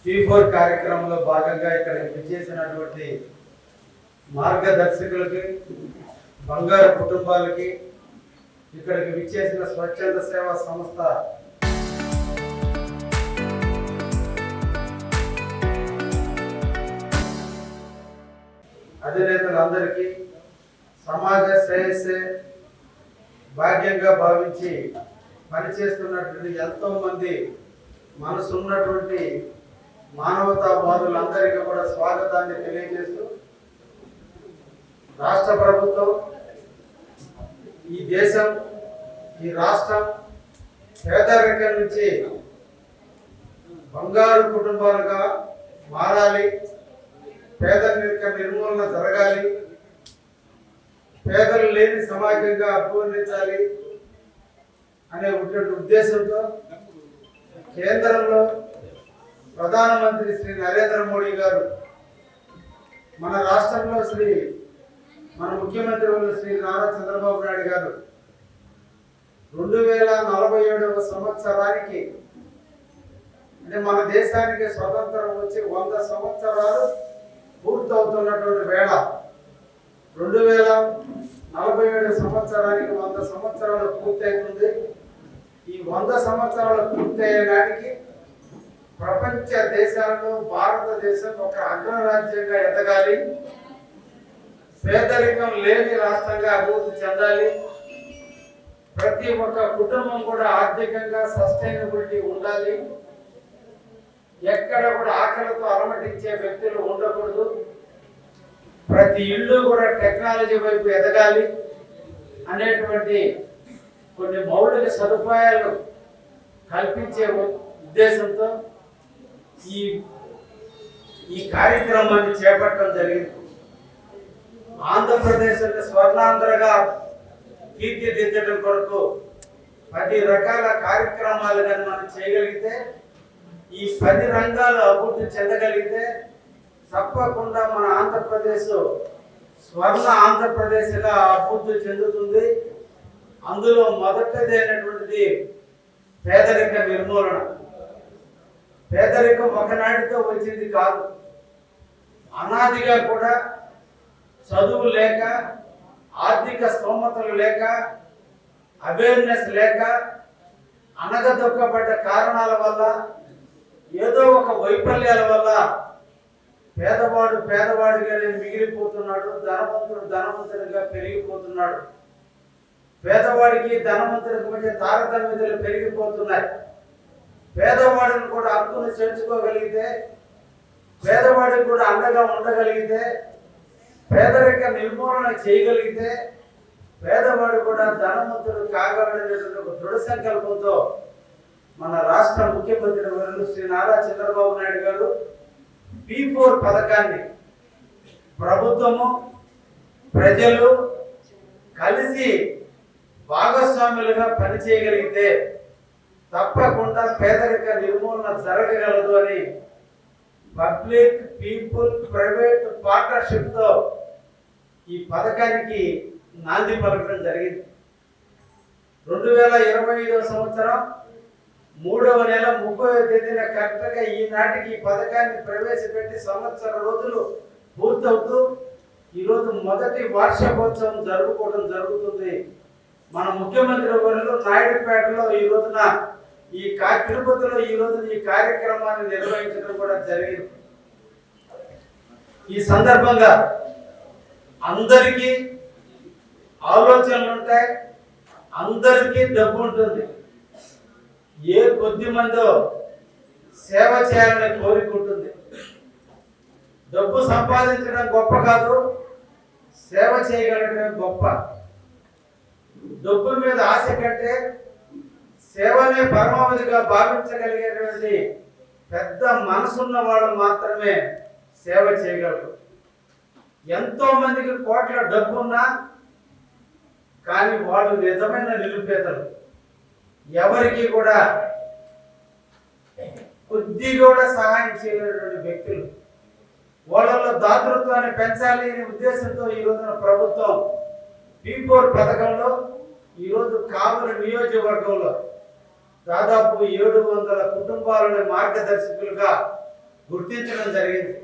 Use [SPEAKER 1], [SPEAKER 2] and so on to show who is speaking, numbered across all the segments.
[SPEAKER 1] P4 కార్యక్రమంలో భాగంగా ఇక్కడ విచ్చేసినటువంటి మార్గదర్శకులకి, బంగారు కుటుంబాలకి, ఇక్కడికి విచ్చేసిన స్వచ్ఛంద సేవా సంస్థ అధినేతలందరికీ సమాజ శ్రేయస్సే భాగ్యంగా భావించి పనిచేస్తున్నటువంటి ఎంతో మంది మనసున్నటువంటి మానవతావాదులందరికీ కూడా స్వాగతాన్ని తెలియజేస్తూ, రాష్ట్ర ప్రభుత్వం, ఈ దేశం, ఈ రాష్ట్రం పేదరికం నుంచి బంగారు కుటుంబాలుగా మారాలి, పేదరిక నిర్మూలన జరగాలి, పేదలు లేని సమాజంగా అభివర్ణించాలి అనే ఉద్దేశంతో కేంద్రంలో ప్రధానమంత్రి శ్రీ నరేంద్ర మోడీ గారు, మన రాష్ట్రంలో మన ముఖ్యమంత్రి శ్రీ నారా చంద్రబాబు నాయుడు గారు 2047వ సంవత్సరానికి, అంటే మన దేశానికి స్వతంత్రం వచ్చి 100 సంవత్సరాలు పూర్తవుతున్నటువంటి వేళ, 2047 సంవత్సరానికి 100 సంవత్సరాలు పూర్తవుతుంది. ఈ 100 సంవత్సరాలు పూర్తయ్యే నాటికి ప్రపంచ దేశాల్లో భారతదేశం ఒక అగ్రరాజ్యంగా ఎదగాలి, పేదరికం లేని రాష్ట్రంగా అభివృద్ధి చెందాలి, ప్రతి ఒక్క కుటుంబం కూడా ఆర్థికంగా సస్టైనబిలిటీ ఉండాలి, ఎక్కడ కూడా ఆకలితో అలమటించే వ్యక్తులు ఉండకూడదు, ప్రతి ఇల్లు కూడా టెక్నాలజీ వైపు ఎదగాలి అనేటువంటి కొన్ని మౌలిక సదుపాయాలు కల్పించే ఉద్దేశంతో ఈ కార్యక్రమాన్ని చేపట్టడం జరిగింది. ఆంధ్రప్రదేశ్ స్వర్ణాంధ్రగా తీర్చిదిద్దడం కొరకు 10 రకాల కార్యక్రమాలు కానీ మనం చేయగలిగితే, ఈ 10 రంగాలు అభివృద్ధి చెందగలిగితే తప్పకుండా మన ఆంధ్రప్రదేశ్ స్వర్ణ ఆంధ్రప్రదేశ్గా అభివృద్ధి చెందుతుంది. అందులో మొదటిదైనటువంటిది పేదరిక నిర్మూలన. పేదరికం ఒకనాటితో వచ్చింది కాదు, అనాదిగా కూడా చదువు లేక, ఆర్థిక స్తోమతలు లేక, అవేర్నెస్ లేక, అనగదొక్కబడ్డ కారణాల వల్ల, ఏదో ఒక వైఫల్యాల వల్ల పేదవాడు పేదవాడిగానే మిగిలిపోతున్నాడు, ధనవంతుడు ధనవంతుడిగా పెరిగిపోతున్నాడు. పేదవాడికి ధనవంతుడికి మధ్య తారతమ్యతలు పెరిగిపోతున్నాయి. పేదవాడిని కూడా హక్కును చేర్చుకోగలిగితే, పేదవాడికి కూడా అండగా ఉండగలిగితే, పేదరిక నిర్మూలన చేయగలిగితే పేదవాడు కూడా ధనవంతుడు కాగలడనేటువంటి ఒక దృఢ సంకల్పంతో మన రాష్ట్ర ముఖ్యమంత్రి వర్యులు శ్రీ నారా చంద్రబాబు నాయుడు గారు P4 పథకాన్ని ప్రభుత్వము, ప్రజలు కలిసి భాగస్వాములుగా పనిచేయగలిగితే తప్పకుండా పేదరిక నిర్మూలన జరగగలదు అని పబ్లిక్ పీపుల్ ప్రైవేట్ పార్ట్నర్షిప్తో ఈ పథకానికి నాంది పలకడం జరిగింది. 2025వ సంవత్సరం 3వ నెల 30వ తేదీన కరెక్ట్గా ఈనాటికి ఈ పథకాన్ని ప్రవేశపెట్టి సంవత్సర రోజులు పూర్తవుతూ ఈరోజు మొదటి వార్షికోత్సవం జరుపుకోవడం జరుగుతుంది. మన ముఖ్యమంత్రి వర్యులు నాయుడుపేటలో ఈ రోజున తిరుపతిలో ఈ రోజున ఈ కార్యక్రమాన్ని నిర్వహించడం కూడా జరిగింది. ఈ సందర్భంగా అందరికీ ఆలోచనలు ఉంటాయి, అందరికీ డబ్బు ఉంటుంది. ఏ కొద్ది మందో సేవ చేయాలని కోరిక ఉంటుంది. డబ్బు సంపాదించడం గొప్ప కాదు, సేవ చేయగలగడమే గొప్ప. డబ్బు మీద ఆశ కంటే సేవనే పరమావధిగా భావించగలిగేటువంటి పెద్ద మనసున్న వాళ్ళు మాత్రమే సేవ చేయగలరు. ఎంతో మందికి కోట్ల డబ్బు ఉన్నా కానీ వాళ్ళు నిజమైన నిరుపేదలు, ఎవరికి కూడా కొద్ది కూడా సహాయం చేయలేనటువంటి వ్యక్తులు. వాళ్ళలో దాతృత్వాన్ని పెంచాలి అనే ఉద్దేశంతో ఈ రోజున ప్రభుత్వం P4 పథకంలో ఈరోజు కావలి నియోజకవర్గంలో దాదాపు 700 కుటుంబాలను మార్గదర్శకులుగా గుర్తించడం జరిగింది.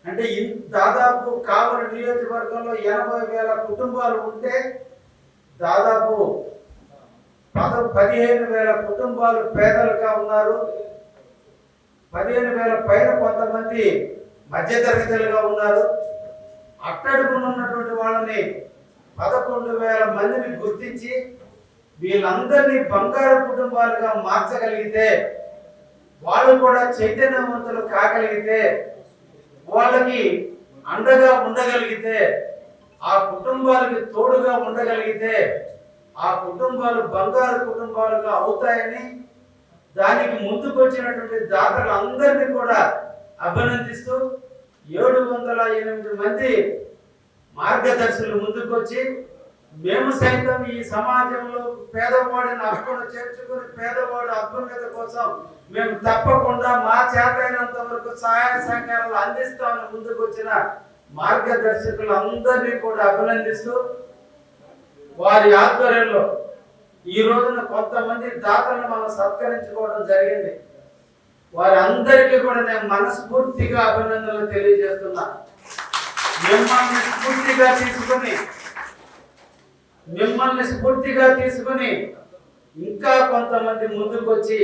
[SPEAKER 1] అంటే దాదాపు కావలి నియోజకవర్గంలో 80,000 కుటుంబాలు ఉంటే దాదాపు 15,000 కుటుంబాలు పేదలుగా ఉన్నారు. 15,000 పైన కొంతమంది మధ్యతరగతులుగా ఉన్నారు. అట్టడుగున ఉన్నటువంటి వాళ్ళని 11,000 మందిని గుర్తించి వీళ్ళందరినీ బంగారు కుటుంబాలుగా మార్చగలిగితే, వాళ్ళు కూడా చైతన్యవంతులు కాగలిగితే, వాళ్ళకి అండగా ఉండగలిగితే, ఆ కుటుంబాలకి తోడుగా ఉండగలిగితే ఆ కుటుంబాలు బంగారు కుటుంబాలుగా అవుతాయని దానికి ముందుకొచ్చినటువంటి దాతలు అందరినీ కూడా అభినందిస్తూ 708 మంది మార్గదర్శులు ముందుకొచ్చి మేము సైతం ఈ సమాజంలో పేదవాడిని హక్కును చేర్చుకుని పేదవాడి అభ్యున్నత కోసం మేము తప్పకుండా మా చేతైనంత వరకు సహాయ సహకారాలు అందిస్తామని ముందుకొచ్చిన మార్గదర్శకులు అందరినీ కూడా అభినందిస్తూ వారి ఆధ్వర్యంలో ఈ రోజున కొంతమంది దాతలను మనం సత్కరించుకోవడం జరిగింది. వారి అందరికీ కూడా నేను మనస్ఫూర్తిగా అభినందనలు తెలియజేస్తున్నా. మిమ్మల్ని స్ఫూర్తిగా తీసుకుని ఇంకా కొంతమంది ముందుకొచ్చి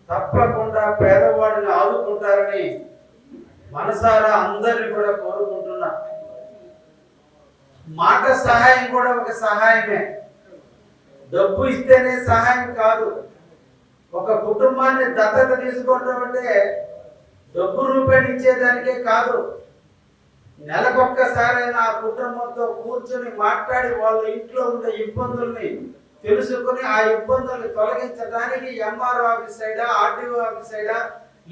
[SPEAKER 1] తప్పకుండా పేదవాడిని ఆదుకుంటారని మనసారా అందరిని కూడా కోరుకుంటున్నా. మాట సహాయం కూడా ఒక సహాయమే. డబ్బు ఇస్తేనే సహాయం కాదు. ఒక కుటుంబాన్ని దత్తత తీసుకోవడం అంటే డబ్బు రూపాయలు ఇచ్చేదానికే కాదు. నెలకొక్కసారైనా ఆ కుటుంబంతో కూర్చొని మాట్లాడి వాళ్ళ ఇంట్లో ఉండే ఇబ్బందుల్ని తెలుసుకుని ఆ ఇబ్బందుల్ని తొలగించడానికి ఎంఆర్ఓ ఆఫీస్ సైడా, ఆర్డీఓ ఆఫీస్ సైడా,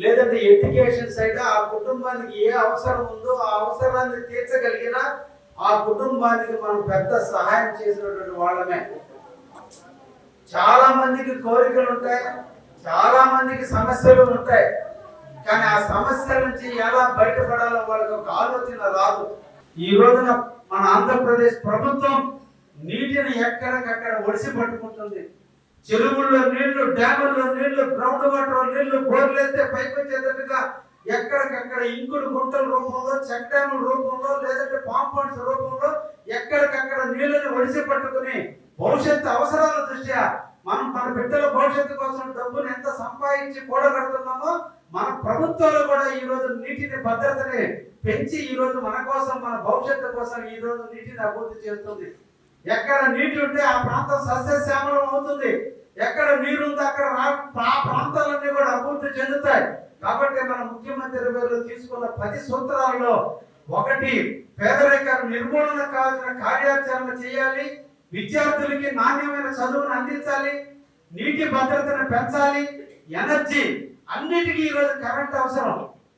[SPEAKER 1] లేదంటే ఎడ్యుకేషన్ సైడా ఆ కుటుంబానికి ఏ అవసరం ఉందో ఆ అవసరాన్ని తీర్చగలిగిన ఆ కుటుంబానికి మనం పెద్ద సహాయం చేసినటువంటి వాళ్ళమే. చాలా మందికి కోరికలు ఉంటాయి, చాలా మందికి సమస్యలు ఉంటాయి. కానీ ఆ సమస్యల నుంచి ఎలా బయటపడాలో వాళ్ళకి ఒక ఆలోచన రాదు. ఈ రోజున మన ఆంధ్రప్రదేశ్ ప్రభుత్వం నీటిని ఎక్కడికక్కడ ఒడిసి పట్టుకుంటుంది. చెరువుల్లో నీళ్లు, డ్యాముల్లో నీళ్లు, గ్రౌండ్ వాటర్ నీళ్లు బోర్లేస్తే పైకి వచ్చేటట్టుగా ఎక్కడికక్కడ ఇంకుడు గుంటల రూపంలో, చెక్ డ్యాముల రూపంలో, లేదంటే కాంపౌండ్స్ రూపంలో ఎక్కడికక్కడ నీళ్ళని ఒడిసి పట్టుకుని భవిష్యత్తు అవసరాల దృష్ట్యా మనం మన బిడ్డల భవిష్యత్తు కోసం డబ్బును ఎంత సంపాదించి కూడగడుతున్నామో మన ప్రభుత్వాలు కూడా ఈ రోజు నీటిని భద్రతని పెంచి ఈ రోజు మన కోసం, మన భవిష్యత్తు కోసం ఈ రోజు నీటిని అభివృద్ధి చేస్తుంది. ఎక్కడ నీటి ఉంటే ఆ ప్రాంతం సస్యశ్యామలం అవుతుంది. ఎక్కడ నీరు ఉందో అక్కడ ఆ ప్రాంతాలన్నీ కూడా అభివృద్ధి చెందుతాయి. కాబట్టి మన ముఖ్యమంత్రి గారు తీసుకున్న 10 సూత్రాలలో ఒకటి, పేదరిక నిర్మూలన కావాల్సిన కార్యాచరణ చేయాలి. విద్యార్థులకి నాణ్యమైన చదువును అందించాలి. నీటి భద్రతను పెంచాలి. ఎనర్జీ అన్నిటికీ ఈ రోజు కరెంట్ అవసరం.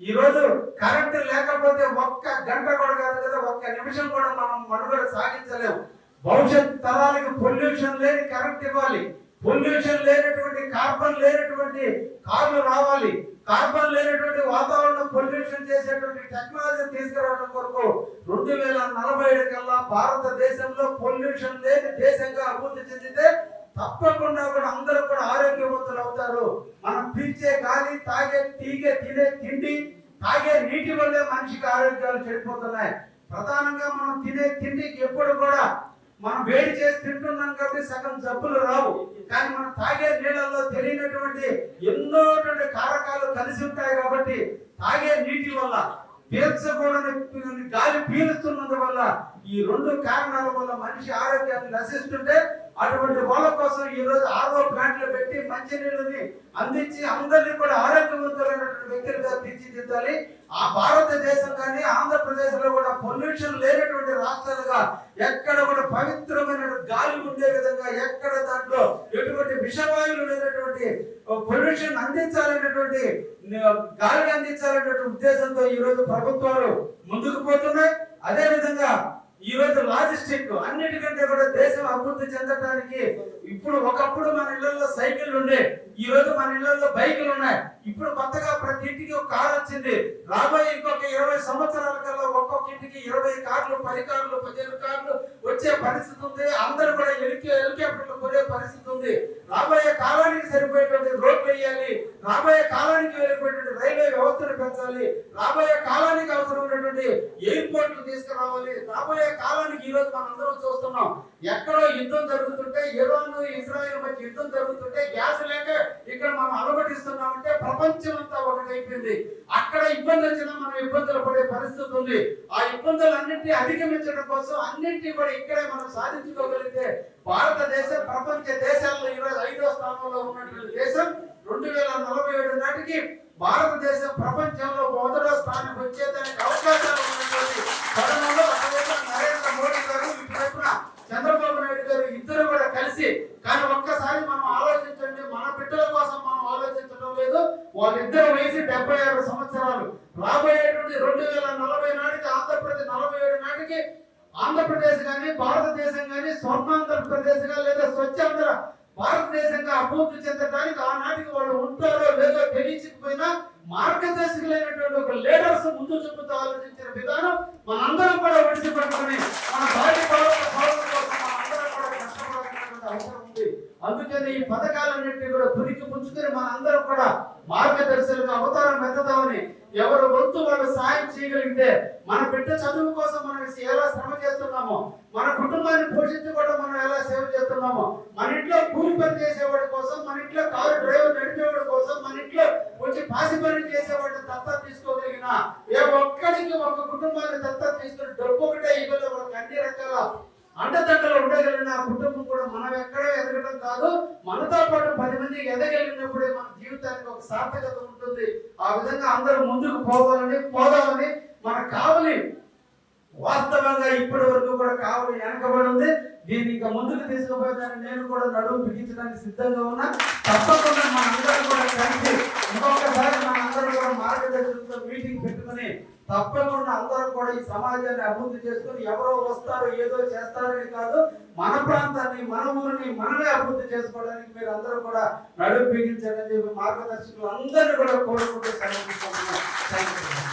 [SPEAKER 1] ఈ రోజు కరెంట్ లేకపోతే ఒక్క గంట కూడా కాదు కదా, ఒక్క నిమిషం కూడా మనం మనుగడ సాగించలేము. భవిష్యత్ తరాలకు పొల్యూషన్ లేని కరెంట్ ఇవ్వాలి. పొల్యూషన్ లేనటువంటి, కార్బన్ లేనటువంటి కార్లు రావాలి. కార్బన్ లేనటువంటి వాతావరణం పొల్యూషన్ చేసేటువంటి టెక్నాలజీ తీసుకురావడం కొరకు 2047 కల్లా భారతదేశంలో పొల్యూషన్ లేని దేశంగా అభివృద్ధి చెందితే తప్పకుండా కూడా అందరూ కూడా ఆరోగ్యవంతులు అవుతారు. మనం పీల్చే గాలి, తినే తిండి, తాగే నీటి వల్లే మనిషికి ఆరోగ్యాలు చెడిపోతున్నాయి. ప్రధానంగా మనం తినే తిండికి ఎప్పుడు కూడా మనం వేడి చేసి తింటున్నాం కాబట్టి సగం జబ్బులు రావు. కానీ మనం తాగే నీళ్ళల్లో తెలియనటువంటి ఎన్నో కారకాలు కలిసి ఉంటాయి. కాబట్టి తాగే నీటి వల్ల, పీల్చకూడని గాలి పీలుస్తున్నందువల్ల, ఈ 2 కారణాల వల్ల మనిషి ఆరోగ్యాన్ని నశిస్తుంటే అటువంటి వాళ్ళ కోసం ఈ రోజు ఆర్ఓ ప్లాంట్లు పెట్టి మంచి నీళ్ళని అందించి అందరినీ కూడా ఆరోగ్యవంతులైనటువంటి వ్యక్తులుగా తీర్చిదిద్దాలి. ఆ భారతదేశం కానీ ఆంధ్రప్రదేశ్ లో కూడా పొల్యూషన్ లేనటువంటి రాష్ట్రాలుగా ఎక్కడ కూడా పవిత్రమైన గాలి ఉండే విధంగా, ఎక్కడ దాంట్లో ఎటువంటి విషవాయువులు లేనటువంటి పొల్యూషన్ అందించాలనేటువంటి, గాలిని అందించాలనేటువంటి ఉద్దేశంతో ఈ రోజు ప్రభుత్వాలు ముందుకు పోతున్నాయి. అదే విధంగా ఈ రోజు లాజిస్టిక్ అన్నిటికంటే కూడా దేశం అభివృద్ధి చెందడానికి ఇప్పుడు ఒకప్పుడు మన ఇళ్లలో సైకిల్ ఉండే, ఈ రోజు మన ఇళ్లలో బైకులు ఉన్నాయి. ఇప్పుడు కొత్తగా ప్రతి ఇంటికి ఒక కారు మార్చింది. రాబోయే ఇంకొక 20 సంవత్సరాల కల్లా ఒక్కొక్క ఇంటికి 20 కార్లు, 10 కార్లు, 15 కార్లు వచ్చే పరిస్థితి ఉంది. అందరూ కూడా హెలికాప్టర్లు కొనే పరిస్థితి ఉంది. రాబోయే కాలానికి సరిపోయేటువంటి రోడ్లు వేయాలి, రాబోయే కాలానికి వెళ్ళిపోయేటువంటి రైల్వే వ్యవస్థను పెంచాలి, రాబోయే కాలానికి అవసరమైనటువంటి ఎయిర్పోర్ట్లు తీసుకురావాలి. రాబోయే కాలానికి ఈ రోజు మనం అందరం చూస్తున్నాం, ఎక్కడో యుద్ధం జరుగుతుంటే, ఇరాన్ ఇజ్రాయెల్ మధ్య యుద్ధం జరుగుతుంటే గ్యాస్ లేక ఇక్కడ మనం అలవటిస్తున్నామంటే ప్రపంచం అంతా ఒకటైపోయింది. అక్కడ ఇబ్బంది వచ్చినా మనం ఇబ్బందులు పడే పరిస్థితి ఉంది. ఆ ఇబ్బందులన్నింటినీ అధిగమించడం కోసం అన్నింటినీ కూడా ఇక్కడే మనం సాధించుకోగలిగితే భారతదేశం ప్రపంచ దేశాల్లో ఈరోజు 5వ స్థానంలో ఉన్నటువంటి దేశం 2047 నాటికి భారతదేశం ప్రపంచంలో 1వ స్థానానికి వచ్చేదానికి అవకాశాలు ఉన్నటువంటి తరుణంలో ఒకవైపు నరేంద్ర మోడీ గారు, ఇటువైపున చంద్రబాబు నాయుడు గారు ఇద్దరు కూడా కలిసి, కానీ ఒక్కసారి మనం ఆలోచించండి, మన బిడ్డల కోసం మనం ఆలోచించడం లేదు. వాళ్ళిద్దరు వయసు 76 సంవత్సరాలు. రాబోయేటువంటి 2040 నాటికి ఆంధ్రప్రదేశ్ 47 నాటికి ఆంధ్రప్రదేశ్ కానీ భారతదేశం కానీ స్వర్ణాంధ్రప్రదేశ్ గా లేదా స్వచ్ఛాంధ్ర భారతదేశంగా అభివృద్ధి చెందడానికి ఆనాటికి వాళ్ళు ఉంటారో లేదో తెలియకపోయినా మార్గదర్శకులైనటువంటి ఒక లీడర్స్ ముందు చూపుతూ ఆలోచించిన విధానం మనందరం కూడా విడిచిపెట్టుకుని మన భావి కోసం మనందరం కూడా కష్టపడాల్సినటువంటి అవసరం ఉంది. అందుకని ఈ పథకాలన్నింటినీ కూడా పురికి పుచ్చుకొని మనందరం కూడా మార్గదర్శకులుగా అవతారం ఎత్తుదామని, ఎవరు వంతు వాళ్ళు సాయం చేయగలిగితే మన బిడ్డ చదువు కోసం మనం ఎలా శ్రమ చేస్తున్నామో, మన కుటుంబాన్ని పోషించుకోవడం మనం ఎలా సేవ చేస్తున్నామో, మన ఇంట్లో కూలి పని చేసేవాడి కోసం, మన ఇంట్లో కారు డ్రైవర్ నడిపేవాడి కోసం, మన ఇంట్లో వచ్చి పాసి పని చేసేవాడిని దత్తత తీసుకోగలిగిన ఏ ఒక్కడికి ఒక కుటుంబాన్ని దత్తత తీసుకుని డబ్బు ఒకటే ఇవ్వలే, వాళ్ళకి అన్ని రకాల అండదండలు ఉండగలిగిన ఆ కుటుంబం కూడా మనం ఎక్కడో ఎదగడం కాదు, మనతో పాటు 10 మంది ఎదగలిగినప్పుడే మన జీవితానికి ఒక సార్థకత ఉంటుంది. ఆ విధంగా అందరూ ముందుకు పోదామని మనకు కావాలి. వాస్తవంగా ఇప్పటి వరకు కూడా కావాలి వెనకబడి ఉంది. దీన్ని ఇంకా ముందుకు తీసుకుపోయేదాన్ని నేను కూడా నడుము బిగించడానికి సిద్ధంగా ఉన్నా. తప్పకుండా మన అందరూ కూడా కలిసి ఇంకొకసారి మన అందరూ కూడా మార్గదర్శకులతో మీటింగ్ పెట్టుకుని తప్పకుండా అందరూ కూడా ఈ సమాజాన్ని అభివృద్ధి చేసుకుని ఎవరో వస్తారో ఏదో చేస్తారని కాదు, మన ప్రాంతాన్ని, మన ఊరిని మనమే అభివృద్ధి చేసుకోవడానికి మీరు అందరూ కూడా నడుము బిగించాలని చెప్పి మార్గదర్శకులు అందరినీ కూడా కోరుకుంటూ సెలవు తీసుకుంటున్నాం.